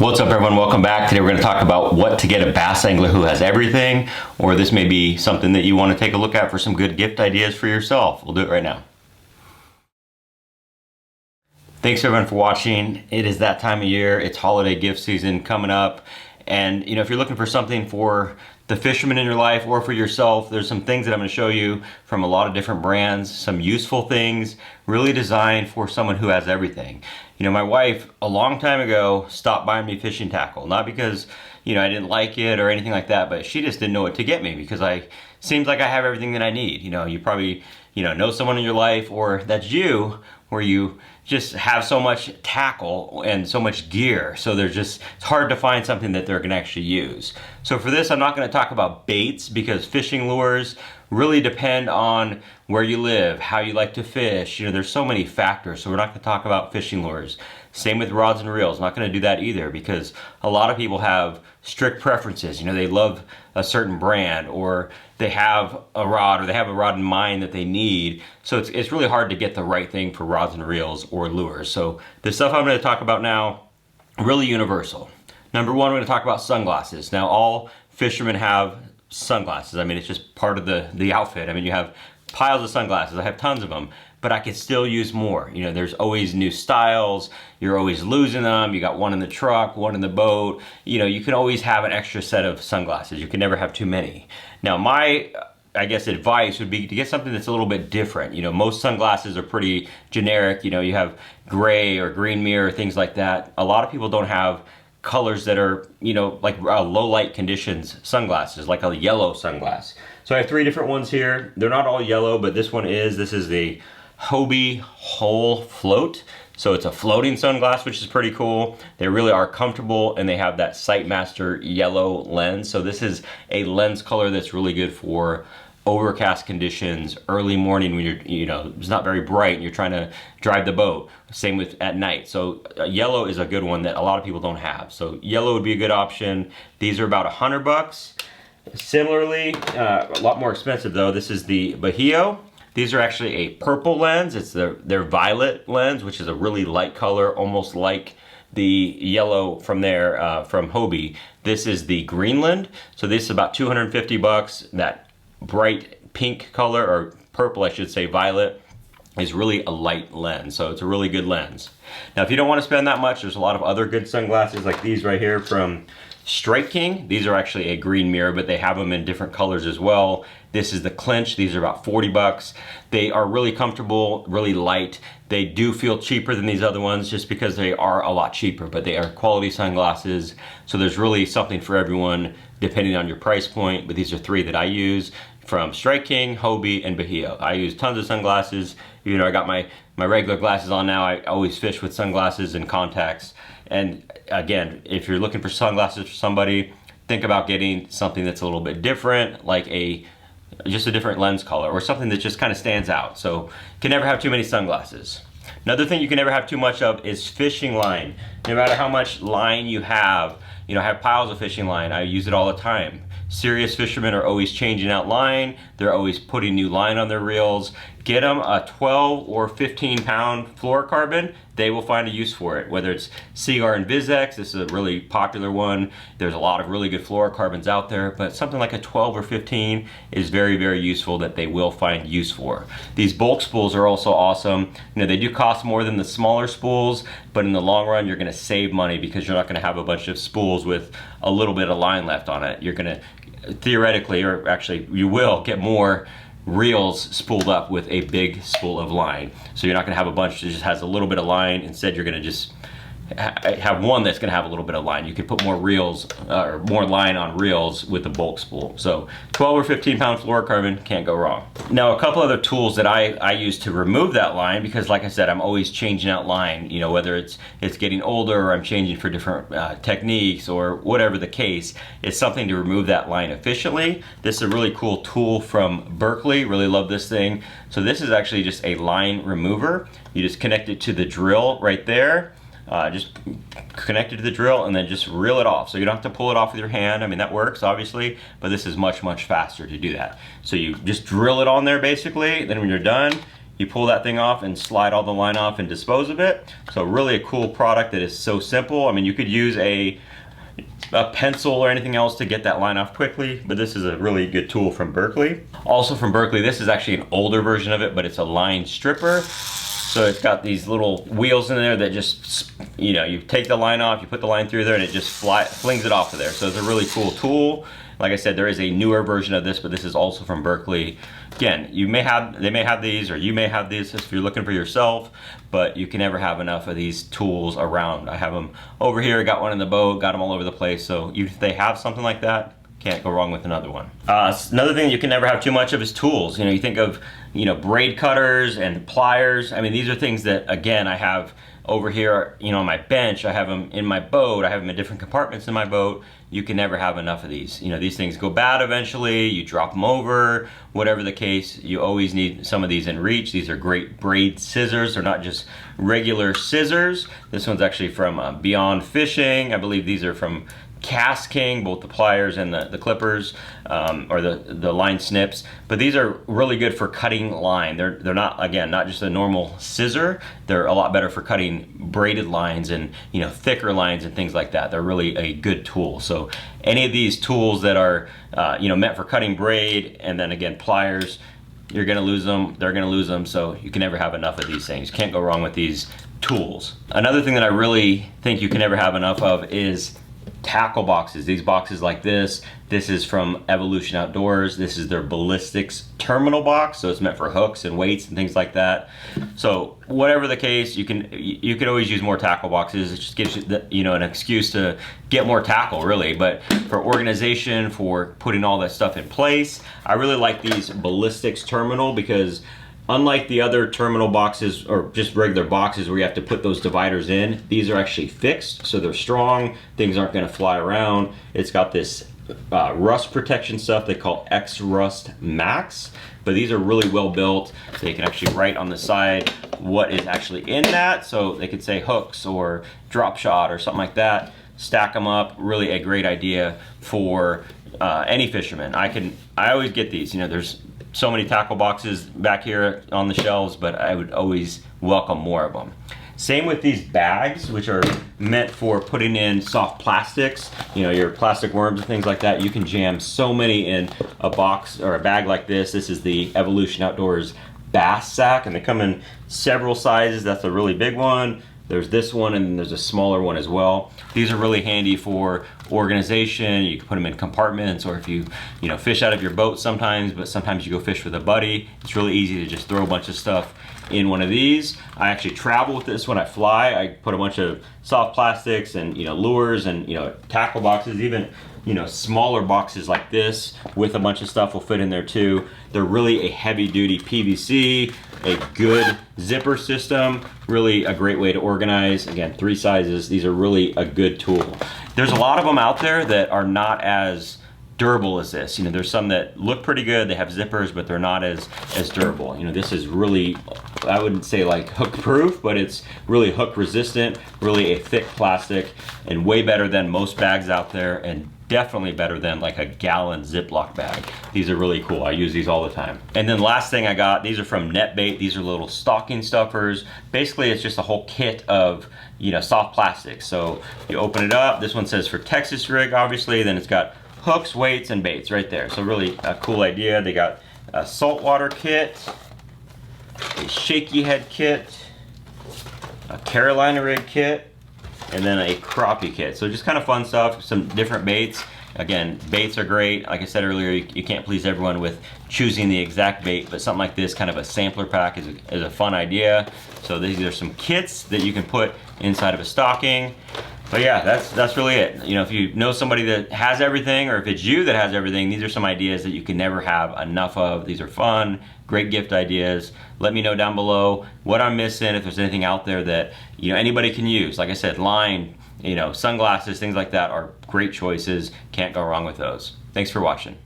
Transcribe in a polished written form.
What's up everyone, welcome back. Today we're going to talk about what to get a bass angler who has everything, or this may be something that you want to take a look at for some good gift ideas for yourself. We'll do it right now. Thanks everyone for watching. It is that time of year, it's holiday gift season coming up, and if you're looking for something for the fisherman in your life or for yourself, there's some things that I'm going to show you from a lot of different brands, some useful things really designed for someone who has everything. My wife a long time ago stopped buying me fishing tackle, not because I didn't like it or anything like that, but she just didn't know what to get me because seems like I have everything that I need. You probably know someone in your life, or that's you, where you just have so much tackle and so much gear, so it's hard to find something that they're going to actually use. So for this, I'm not going to talk about baits because fishing lures really depend on where you live, how you like to fish. There's so many factors, so we're not going to talk about fishing lures. Same with rods and reels. Not going to do that either because a lot of people have strict preferences. They love a certain brand, or they have a rod, or they have a rod in mind that they need. So it's really hard to get the right thing for rods and reels or lures. So the stuff I'm going to talk about now, really universal. Number one, we're going to talk about sunglasses. Now, all fishermen have sunglasses. It's just part of the outfit. You have piles of sunglasses. I have tons of them, but I could still use more. There's always new styles. You're always losing them. You got one in the truck, one in the boat. You can always have an extra set of sunglasses. You can never have too many. Now, my advice would be to get something that's a little bit different. Most sunglasses are pretty generic. You have gray or green mirror, things like that. A lot of people don't have colors that are, like low light conditions sunglasses, like a yellow sunglass. So I have three different ones here. They're not all yellow, but this is the Hobie Whole Float. So it's a floating sunglass, which is pretty cool. They really are comfortable, and they have that Sightmaster yellow lens. So this is a lens color that's really good for overcast conditions, early morning when it's not very bright and you're trying to drive the boat. Same with at night. So yellow is a good one that a lot of people don't have. So yellow would be a good option. These are about $100. Similarly, a lot more expensive though. This is the Bahio. These are actually a purple lens. It's their violet lens, which is a really light color, almost like the yellow from from Hobie. This is the Greenland. So this is about $250. That bright pink color, or purple I should say, violet, is really a light lens. So it's a really good lens. Now, if you don't want to spend that much, there's a lot of other good sunglasses like these right here from Strike King. These are actually a green mirror, but they have them in different colors as well. This is the Clinch. These are about $40. They are really comfortable, really light. They do feel cheaper than these other ones just because they are a lot cheaper, but they are quality sunglasses. So there's really something for everyone depending on your price point, but these are three that I use from Strike King, Hobie, and Bahio. I use tons of sunglasses. I got my regular glasses on now. I always fish with sunglasses and contacts. And again, if you're looking for sunglasses for somebody, think about getting something that's a little bit different, like just a different lens color, or something that just kind of stands out. So you can never have too many sunglasses. Another thing you can never have too much of is fishing line. No matter how much line you have, I have piles of fishing line. I use it all the time. Serious fishermen are always changing out line. They're always putting new line on their reels. Get them a 12 or 15 pound fluorocarbon. They will find a use for it. Whether it's CR and Vizex, this is a really popular one. There's a lot of really good fluorocarbons out there, but something like a 12 or 15 is very, very useful that they will find use for. These bulk spools are also awesome. They do cost more than the smaller spools, but in the long run, you're gonna save money because you're not gonna have a bunch of spools with a little bit of line left on it. You're gonna theoretically, or actually you will get more reels spooled up with a big spool of line. So you're not gonna have a bunch that just has a little bit of line. Instead, you're gonna just have one that's gonna have a little bit of line. You could put more reels or more line on reels with the bulk spool. So 12 or 15 pound fluorocarbon, can't go wrong. Now, a couple other tools that I use to remove that line, because like I said, I'm always changing out line, whether it's getting older or I'm changing for different techniques or whatever the case, it's something to remove that line efficiently. This is a really cool tool from Berkeley, really love this thing. So this is actually just a line remover. You just connect it to the drill right there. Just connect it to the drill and then just reel it off. So you don't have to pull it off with your hand. That works obviously, but this is much, much faster to do that. So you just drill it on there basically, then when you're done, You pull that thing off and slide all the line off and dispose of it. So really a cool product that is so simple. I mean, you could use a pencil or anything else to get that line off quickly, but this is a really good tool from Berkley. Also from Berkley, this is actually an older version of it, but it's a line stripper. So it's got these little wheels in there that just, you know, you take the line off, you put the line through there, and it just flings it off of there. So it's a really cool tool. Like I said, there is a newer version of this, but this is also from Berkley. Again, they may have these, or you may have these if you're looking for yourself, but you can never have enough of these tools around. I have them over here, got one in the boat, got them all over the place. So if they have something like that, can't go wrong with another one. Another thing you can never have too much of is tools. You know, you think of, you know, braid cutters and pliers. I mean, these are things that, again, I have over here, you know, on my bench. I have them in my boat. I have them in different compartments in my boat. You can never have enough of these. You know, these things go bad eventually. You drop them over, whatever the case. You always need some of these in reach. These are great braid scissors. They're not just regular scissors. This one's actually from Beyond Fishing. I believe these are from Cast King, both the pliers and the clippers, or the line snips. But these are really good for cutting line. They're not, again, not just a normal scissor. They're a lot better for cutting braided lines and, you know, thicker lines and things like that. They're really a good tool. So any of these tools that are, you know, meant for cutting braid, and then again pliers, you're gonna lose them, they're gonna lose them. So you can never have enough of these things. Can't go wrong with these tools. Another thing that I really think you can never have enough of is tackle boxes. These boxes like this is from Evolution Outdoors. This is their ballistics terminal box, so it's meant for hooks and weights and things like that. So whatever the case, you could always use more tackle boxes. It just gives you you know, an excuse to get more tackle, really. But for organization, for putting all that stuff in place, I really like these ballistics terminal, because unlike the other terminal boxes or just regular boxes where you have to put those dividers in, these are actually fixed, so they're strong. Things aren't going to fly around. It's got this rust protection stuff they call X-Rust Max, but these are really well built. They can actually write on the side what is actually in that, so they could say hooks or drop shot or something like that. Stack them up. Really a great idea for any fisherman. I always get these. You know, there's so many tackle boxes back here on the shelves, but I would always welcome more of them. Same with these bags, which are meant for putting in soft plastics, you know, your plastic worms and things like that. You can jam so many in a box or a bag like this. This is the Evolution Outdoors bass sack, and they come in several sizes. That's a really big one. There's this one, and there's a smaller one as well. These are really handy for organization. You can put them in compartments, or if you know, fish out of your boat sometimes, but sometimes you go fish with a buddy. It's really easy to just throw a bunch of stuff in one of these. I actually travel with this when I fly. I put a bunch of soft plastics and, you know, lures and, you know, tackle boxes, even, you know, smaller boxes like this with a bunch of stuff will fit in there too. They're really a heavy duty PVC, a good zipper system, really a great way to organize. Again, 3 sizes. These are really a good tool. There's a lot of them out there that are not as durable as this. You know, there's some that look pretty good, they have zippers, but they're not as durable. You know, this is really, I wouldn't say like hook proof, but it's really hook resistant, really a thick plastic, and way better than most bags out there, and definitely better than like a gallon Ziploc bag. These are really cool. I use these all the time. And then last thing I got, these are from NetBait. These are little stocking stuffers. Basically, it's just a whole kit of, you know, soft plastic. So you open it up. This one says for Texas rig, obviously. Then it's got hooks, weights, and baits right there. So really a cool idea. They got a saltwater kit, a shaky head kit, a Carolina rig kit, and then a crappie kit. So just kind of fun stuff, some different baits. Again, baits are great. Like I said earlier, you can't please everyone with choosing the exact bait, but something like this, kind of a sampler pack, is a fun idea. So these are some kits that you can put inside of a stocking. But yeah, that's really it. You know, if you know somebody that has everything, or if it's you that has everything, these are some ideas that you can never have enough of. These are fun, great gift ideas. Let me know down below what I'm missing, if there's anything out there that, you know, anybody can use. Like I said, line, you know, sunglasses, things like that are great choices. Can't go wrong with those. Thanks for watching.